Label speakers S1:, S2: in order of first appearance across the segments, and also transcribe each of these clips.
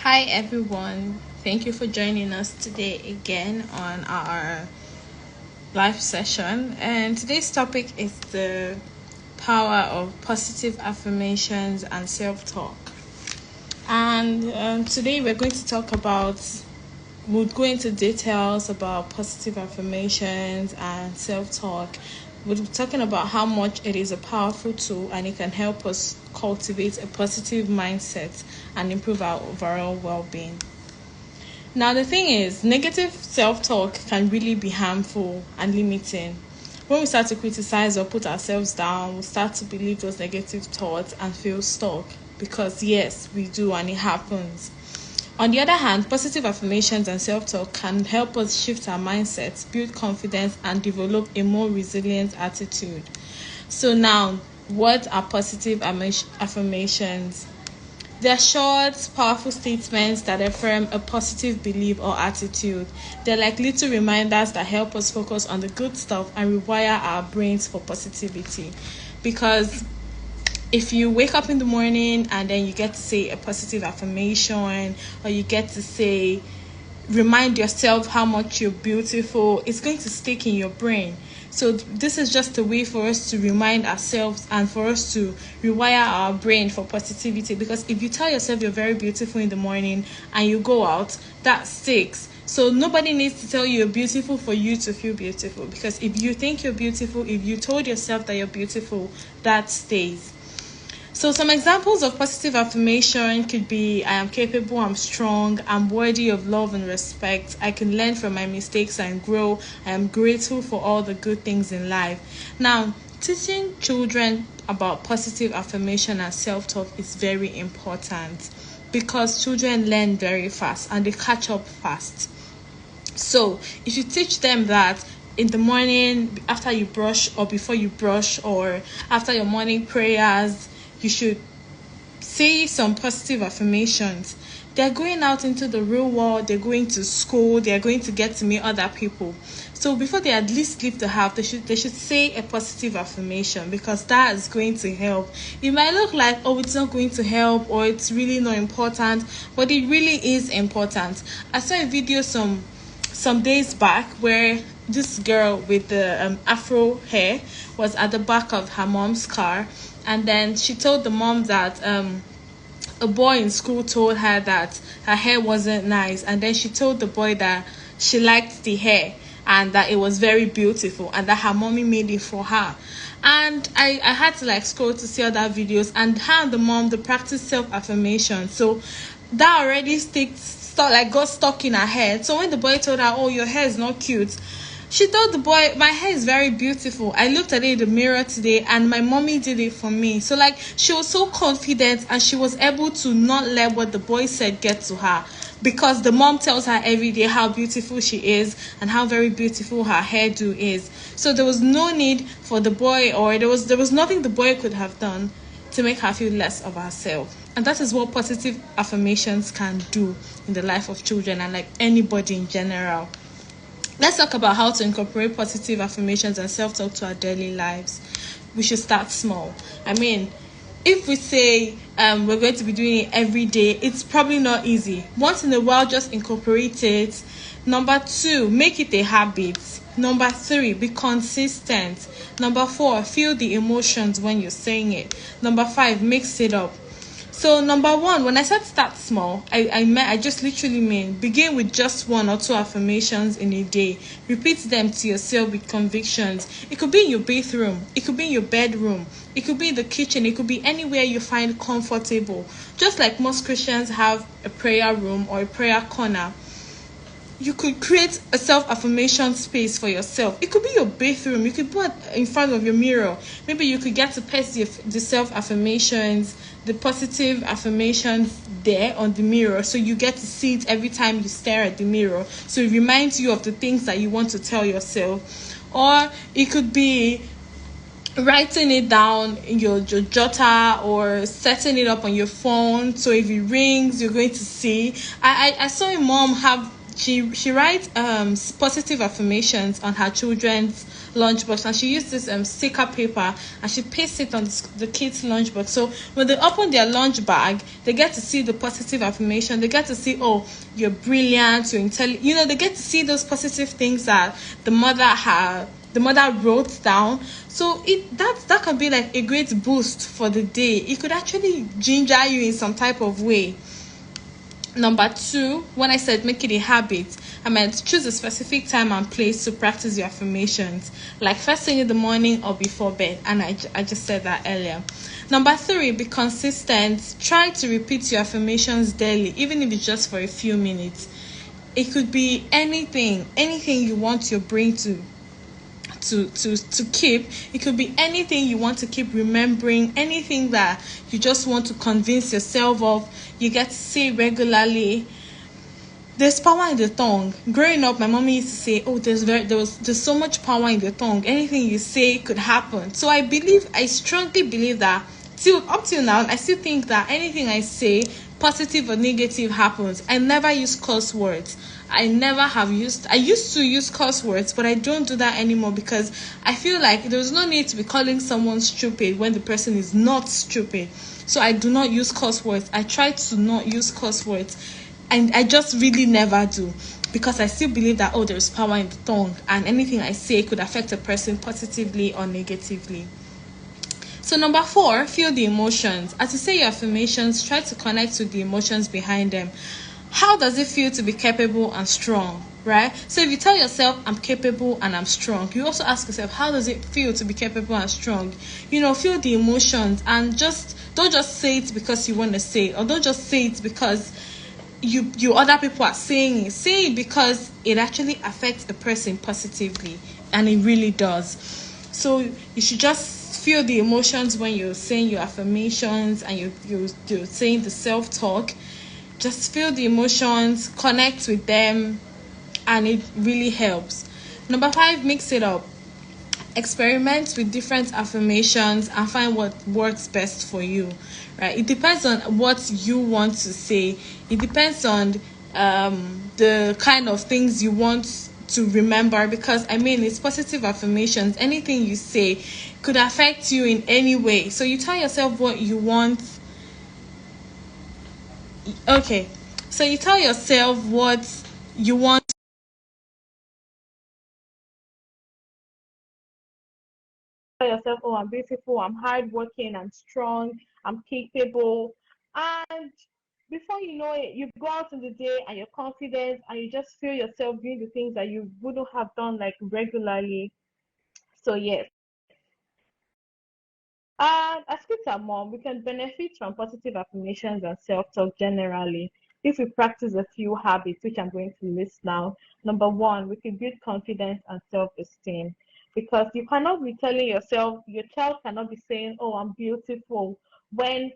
S1: Hi everyone, thank you for joining us today again on our live session. And today's topic is the power of positive affirmations and self-talk. And today we're going to talk about, we'll go into details about positive affirmations and self-talk. We're talking about how much it is a powerful tool and it can help us cultivate a positive mindset and improve our overall well-being. Now, the thing is, negative self-talk can really be harmful and limiting. When we start to criticize or put ourselves down, we start to believe those negative thoughts and feel stuck because, yes, we do, and it happens. On the other hand, positive affirmations and self-talk can help us shift our mindsets, build confidence, and develop a more resilient attitude. So now, what are positive affirmations? They're short, powerful statements that affirm a positive belief or attitude. They're like little reminders that help us focus on the good stuff and rewire our brains for positivity. Because if you wake up in the morning and then you get to say a positive affirmation, or you get to say, remind yourself how much you're beautiful, it's going to stick in your brain. So this is just a way for us to remind ourselves and for us to rewire our brain for positivity. Because if you tell yourself you're very beautiful in the morning and you go out, that sticks. So nobody needs to tell you you're beautiful for you to feel beautiful. Because if you think you're beautiful, if you told yourself that you're beautiful, that stays. So some examples of positive affirmation could be: I am capable, I'm strong, I'm worthy of love and respect, I can learn from my mistakes and grow, I am grateful for all the good things in life. Now, teaching children about positive affirmation and self-talk is very important because children learn very fast and they catch up fast. So if you teach them that in the morning, after you brush or before you brush or after your morning prayers, you should say some positive affirmations. They're going out into the real world, they're going to school, they're going to get to meet other people. So before they at least leave the house, they should say a positive affirmation, because that is going to help. It might look like, oh, it's not going to help, or it's really not important, but it really is important. I saw a video some days back where this girl with the afro hair was at the back of her mom's car, and then she told the mom that a boy in school told her that her hair wasn't nice, and then she told the boy that she liked the hair and that it was very beautiful and that her mommy made it for her. And I had to scroll to see other videos, and her and the mom, they practice self-affirmation. So that already got stuck in her head. So when the boy told her, oh, your hair is not cute, she told the boy, my hair is very beautiful. I looked at it in the mirror today and my mommy did it for me. So she was so confident, and she was able to not let what the boy said get to her, because the mom tells her every day how beautiful she is and how very beautiful her hairdo is. So there was no need for the boy, or there was nothing the boy could have done to make her feel less of herself. And that is what positive affirmations can do in the life of children and anybody in general. Let's talk about how to incorporate positive affirmations and self-talk to our daily lives. We should start small. If we say we're going to be doing it every day, it's probably not easy. Once in a while, just incorporate it. Number 2, make it a habit. Number 3, be consistent. Number 4, feel the emotions when you're saying it. Number 5, mix it up. So number 1, when I said start small, I just literally mean begin with just 1 or 2 affirmations in a day. Repeat them to yourself with convictions. It could be in your bathroom, it could be in your bedroom, it could be in the kitchen, it could be anywhere you find comfortable. Just like most Christians have a prayer room or a prayer corner, you could create a self-affirmation space for yourself. It could be your bathroom. You could put it in front of your mirror. Maybe you could get to paste the self-affirmations, the positive affirmations there on the mirror, so you get to see it every time you stare at the mirror. So it reminds you of the things that you want to tell yourself. Or it could be writing it down in your jotter, or setting it up on your phone, so if it rings, you're going to see. I saw a mom have she writes positive affirmations on her children's lunchbox, and she uses this sticker paper, and she pastes it on the kids' lunchbox. So when they open their lunch bag, they get to see the positive affirmation. They get to see, oh, you're brilliant, you're intelligent. You know, they get to see those positive things that the mother wrote down. So that can be like a great boost for the day. It could actually ginger you in some type of way. Number 2, when I said make it a habit, I meant choose a specific time and place to practice your affirmations, like first thing in the morning or before bed. And I just said that earlier. Number 3, be consistent. Try to repeat your affirmations daily, even if it's just for a few minutes. It could be anything you want your brain to keep. It could be anything you want to keep remembering, anything that you just want to convince yourself of. You get to say regularly. There's power in the tongue. Growing up, my mommy used to say, oh, there's so much power in the tongue. Anything you say could happen. So I strongly believe that up till now, I still think that anything I say, positive or negative, happens. I never use curse words. I used to use curse words, but I don't do that anymore, because I feel like there's no need to be calling someone stupid when the person is not stupid. So I do not use curse words. I try to not use curse words, and I just really never do, because I still believe that, oh, there's power in the tongue, and anything I say could affect a person positively or negatively. So number 4, feel the emotions. As you say your affirmations, try to connect with the emotions behind them. How does it feel to be capable and strong, right? So if you tell yourself, I'm capable and I'm strong, you also ask yourself, how does it feel to be capable and strong? Feel the emotions, and don't just say it because you want to say it, or don't just say it because you other people are saying it. Say it because it actually affects a person positively, and it really does. So you should just feel the emotions when you're saying your affirmations and you're saying the self-talk. Just feel the emotions, connect with them, and it really helps. Number 5, mix it up. Experiment with different affirmations and find what works best for you, right? It depends on what you want to say. It depends on the kind of things you want to remember, because it's positive affirmations. Anything you say could affect you in any way, so you tell yourself what you want. Okay, so you tell yourself what you want. Tell yourself, oh, I'm beautiful, I'm hardworking, I'm strong, I'm capable. And before you know it, you go out in the day and you're confident, and you just feel yourself doing the things that you wouldn't have done like regularly. So yes. And as kids and mom, we can benefit from positive affirmations and self-talk generally if we practice a few habits, which I'm going to list now. Number 1, we can build confidence and self-esteem, because you cannot be telling your child cannot be saying, oh, I'm beautiful, when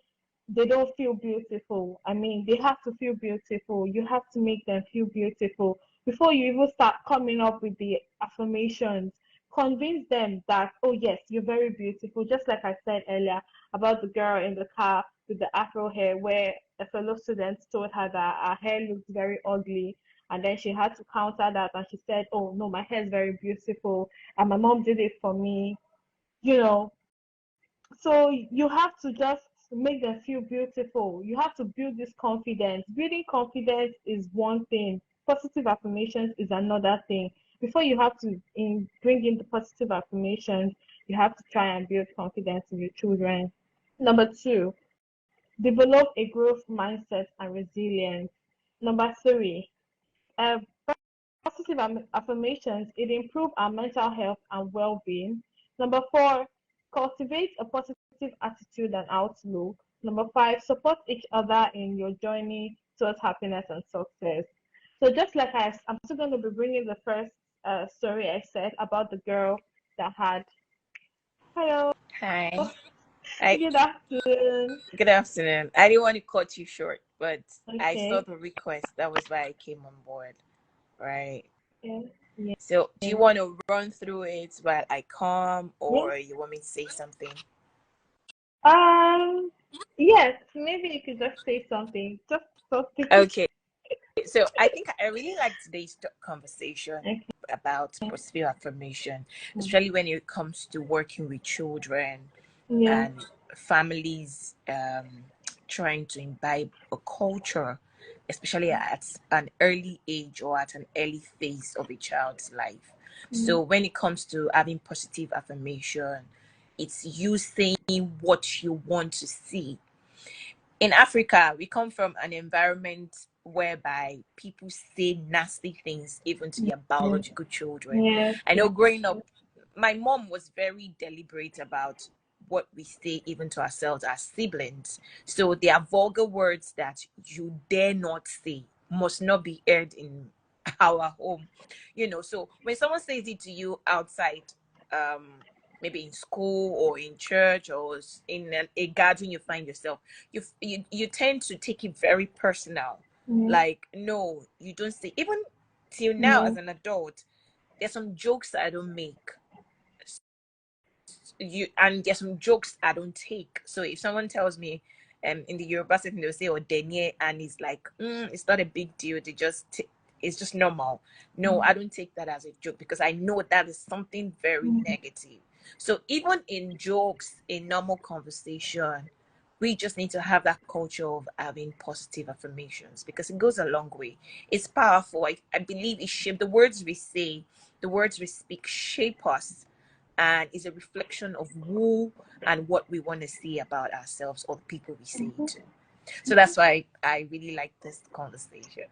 S1: they don't feel beautiful. They have to feel beautiful. You have to make them feel beautiful before you even start coming up with the affirmations. Convince them that, oh yes, you're very beautiful, just like I said earlier about the girl in the car with the afro hair, where a fellow student told her that her hair looked very ugly, and then she had to counter that, and she said, oh no, my hair is very beautiful, and my mom did it for me. you know so you have to just make them feel beautiful. You have to build this confidence. Building confidence is one thing. Positive affirmations is another thing. Before you have to bring in the positive affirmations, you have to try and build confidence in your children. Number 2, develop a growth mindset and resilience. Number 3, uh, positive affirmations, it improves our mental health and well-being. Number 4, cultivate a positive attitude and outlook. Number 5, support each other in your journey towards happiness and success. So just like I'm still going to be bringing the first story I said about the girl that had. Hello.
S2: Hi. I
S1: Good afternoon.
S2: Good afternoon. I didn't want to cut you short, but I saw
S1: Okay.
S2: the request. That was why I came on board. Right.
S1: Yeah. Yeah.
S2: So do you want to run through it while I come,
S1: Yeah.
S2: or you want me to say something?
S1: Um. Yes. Maybe you could just say something. Just something.
S2: Okay. So I think I really like today's conversation
S1: Okay.
S2: about positive affirmation, especially when it comes to working with children
S1: Yeah.
S2: and families, trying to imbibe a culture, especially at an early age or at an early phase of a child's life. So when it comes to having positive affirmation, it's you saying what you want to see. In Africa, we come from an environment whereby people say nasty things even to their
S1: Yeah.
S2: biological children.
S1: Yes.
S2: I know
S1: Yes.
S2: growing up, my mom was very deliberate about what we say even to ourselves as siblings. So there are vulgar words that you dare not say, must not be heard in our home. So when someone says it to you outside, um, maybe in school or in church or in a gathering you find yourself, you tend to take it very personal.
S1: Yeah.
S2: Like, no, you don't say. Even till now
S1: Yeah.
S2: as an adult, there's some jokes I don't make. And there's some jokes I don't take. So if someone tells me, in the Yoruba setting they'll say, "Oh, denye," and it's like, it's not a big deal. It's just normal. No, I don't take that as a joke because I know that is something very negative. So even in jokes, in normal conversation, we just need to have that culture of having positive affirmations because it goes a long way. It's powerful. I believe it shape the words we say, the words we speak shape us and is a reflection of who and what we want to see about ourselves or the people we say it to. So that's why I really like this conversation.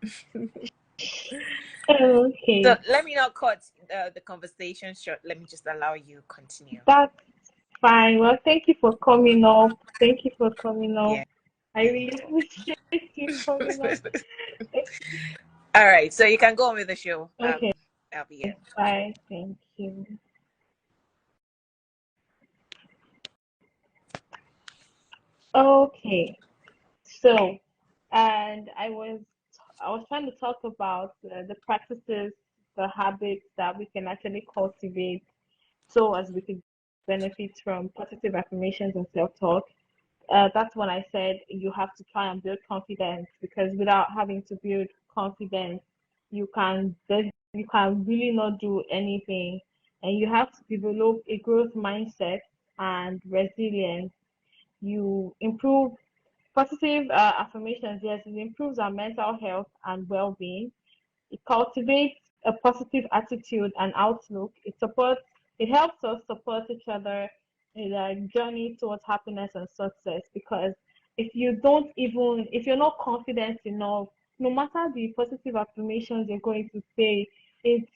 S2: So
S1: Okay.
S2: let me not cut the conversation short. Let me just allow you continue.
S1: That's fine. Well, thank you for coming up. Thank you for coming up.
S2: Yeah.
S1: I really appreciate you coming up.
S2: All right. So you can go on with the show.
S1: Okay.
S2: I'll be here.
S1: Bye. Thank you. Okay. So, and I was trying to talk about the practices, the habits that we can actually cultivate so as we could benefit from positive affirmations and self-talk. That's when I said you have to try and build confidence because without having to build confidence, you can really not do anything, and you have to develop a growth mindset and resilience. You improve positive affirmations. Yes, it improves our mental health and well-being. It cultivates a positive attitude and outlook. It helps us support each other in a journey towards happiness and success because if you're not confident enough, no matter the positive affirmations you're going to say, it's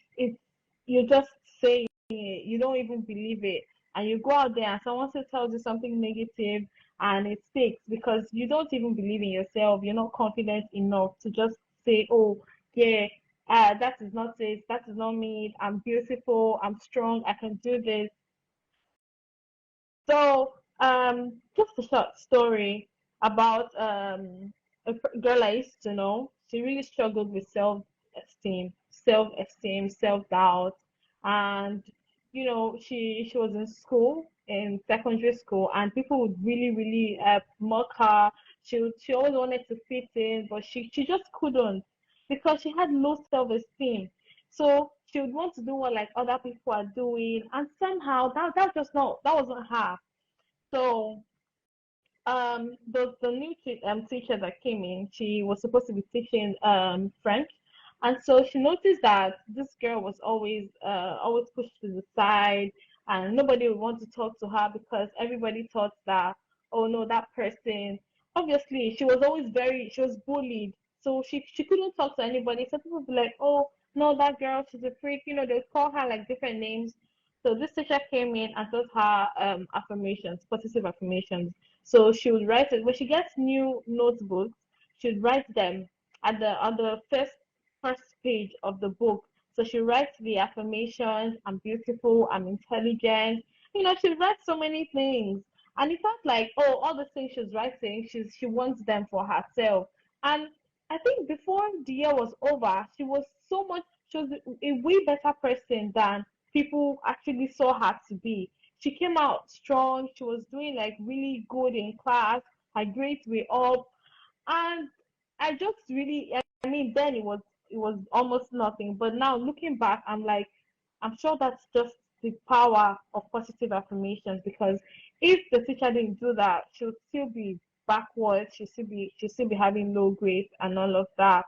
S1: you're just saying it, you don't even believe it. And you go out there and someone tells you something negative and it sticks because you don't even believe in yourself. You're not confident enough to just say, oh, yeah, that is not it. That is not me. I'm beautiful. I'm strong. I can do this. So, just a short story about girl I used to know. She really struggled with self-doubt, and she was in school, in secondary school, and people would really, really mock her. She always wanted to fit in, but she just couldn't because she had low self-esteem. So she would want to do what like other people are doing, and somehow that wasn't her. So the new teacher that came in, she was supposed to be teaching French, and so she noticed that this girl was always pushed to the side, and nobody would want to talk to her because everybody thought that, oh no, that person. Obviously, she was bullied, so she couldn't talk to anybody. So people would be like, oh no, that girl, she's a freak. They would call her like different names. So this teacher came in and taught her affirmations, positive affirmations. So she would write it when she gets new notebooks. She would write them at the on the first page of the book. So she writes the affirmations. I'm beautiful. I'm intelligent. She writes so many things, and it felt like, oh, all the things she's writing, she wants them for herself. And I think before the year was over, she was a way better person than people actually saw her to be. She came out strong. She was doing like really good in class. Her grades were up, and I just really mean, then it was almost nothing. But now looking back, I'm like, I'm sure that's just the power of positive affirmations, because if the teacher didn't do that, she'll still be backwards, she'll still be having low grades and all of that.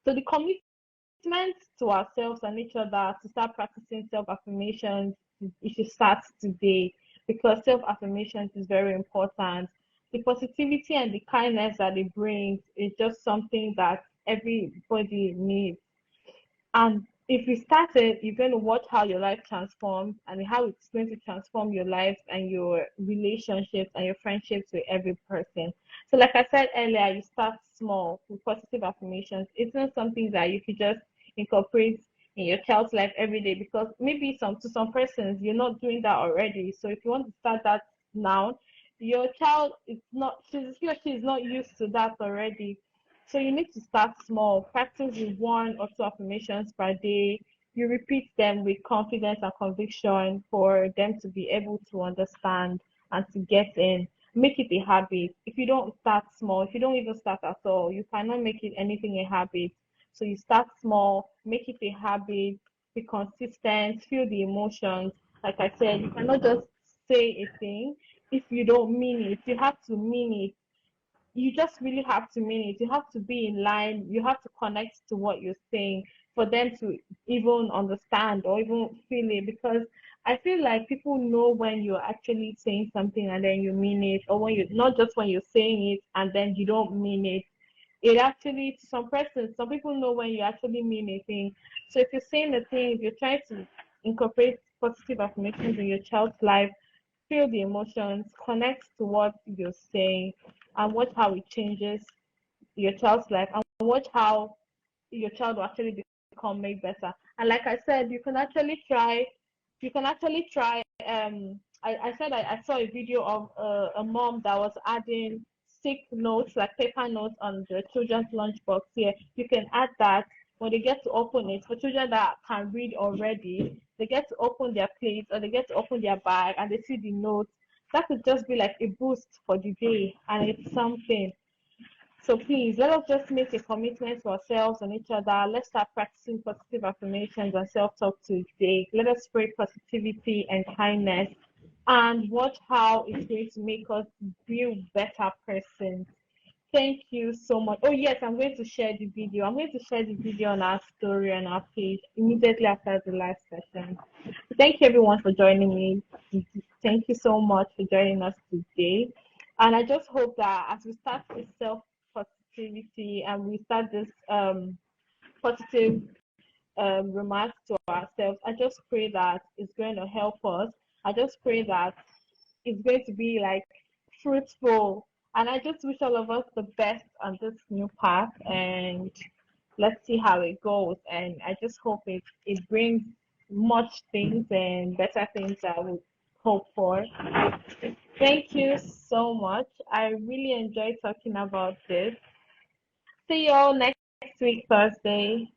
S1: So the commitment to ourselves and each other to start practicing self affirmations, it should start today, because self affirmations is very important. The positivity and the kindness that it brings is just something that everybody needs. And if you started, you're going to watch how your life transforms and how it's going to transform your life and your relationships and your friendships with every person. So, like I said earlier, you start small with positive affirmations. It's not something that you could just incorporate in your child's life every day, because maybe some persons you're not doing that already. So, if you want to start that now, your child is not he or she is not used to that already. So you need to start small. Practice with one or two affirmations per day. You repeat them with confidence and conviction for them to be able to understand and to get in. Make it a habit. If you don't start small, if you don't even start at all, you cannot make it anything a habit. So you start small, make it a habit, be consistent, feel the emotions. Like I said, you cannot just say a thing if you don't mean it. You have to mean it. You just really have to mean it. You have to be in line. You have to connect to what you're saying for them to even understand or even feel it. Because I feel like people know when you're actually saying something and then you mean it, or when you not just when you're saying it and then you don't mean it. It actually, to some persons, some people know when you actually mean a thing. So if you're saying a thing, if you're trying to incorporate positive affirmations in your child's life, feel the emotions, connect to what you're saying, and watch how it changes your child's life, and watch how your child will actually become made better. And like I said, you can actually try I said I saw a video of a mom that was adding stick notes, like paper notes, on the children's lunchbox. Here you can add that when they get to open it. For children that can read already, they get to open their plates or they get to open their bag and they see the notes. That could just be like a boost for the day, and it's something. So please, let us just make a commitment to ourselves and each other. Let's start practicing positive affirmations and self-talk today. Let us spread positivity and kindness, and watch how it's going to make us be better persons. Thank you so much. Oh yes, I'm going to share the video. I'm going to share the video on our story on our page immediately after the live session. Thank you everyone for joining me. Thank you so much for joining us today. And I just hope that as we start this self positivity and we start this positive remarks to ourselves, I just pray that it's going to help us. I just pray that it's going to be like fruitful. And I just wish all of us the best on this new path, and let's see how it goes. And I just hope it brings much things and better things I would hope for. Thank you so much. I really enjoyed talking about this. See you all next week, Thursday.